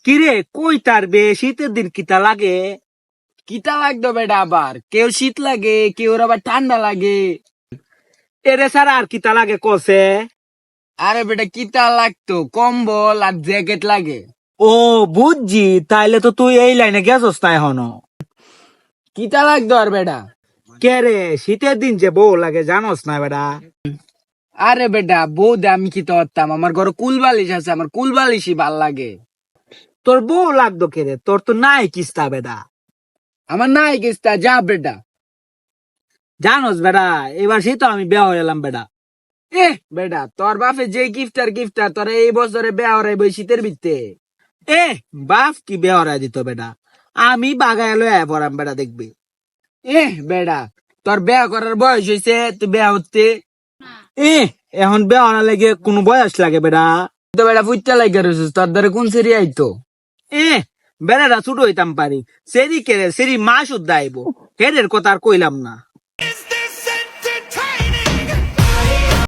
কিরে কই তার বে শীতের দিন কিতা লাগে? কিতা লাগতো বেটা, আবার কেউ শীত লাগে, কেউ আবার ঠান্ডা লাগে। এরে ছাড়া আর কিতা লাগে কসে? আরে বেটা, কিতা লাগতো কম্বল আর জ্যাকেট লাগে। ও বুঝছি, তাইলে তো তুই এই লাইনে গেছস না এখনো। কিতা লাগতো আর বেটা? কে রে শীতের দিন যে বউ লাগে জানোস না বেটা? আরে বেটা, বউ আমি কিতা করতাম, আমার ঘরে কুল বালিশ আছে, আমার কুল বালিশই ভাল লাগে। তোর বউ লাগতো কে রে? তোর তো নাই কিস্তা বেটা। আমার নাই কিস্তা, যা বেটা। জানোস বেটা, এবার শীত আমি বিয়া হয়ে এলাম বেটা। বেটা, তোর বাপে যে গিফটার তোর এই বছরে বেয়া হরাইব শীতের ভিত্তে। এ বাপ কি বিয়া হরাই দিত বেটা, আমি বাগায় লয়ে পড়াম বেটা দেখবি। বেটা, তোর বেয়া করার বয়স হয়েছে, তুই বেয়া হচ্ছে এ এখন বিয়া হওয়ার লাগে কোনো বয়স লাগে বেটা? তো বেটা ফুটতে লাগে রয়েছিস, তোর দ্বারা কোন সেরি আইতো? এ বেড়াটা ছোট হইতাম পারি, সেরি কেড়ে সেরি মাস উদ্দাইব, হেরের কথা আর কইলাম না।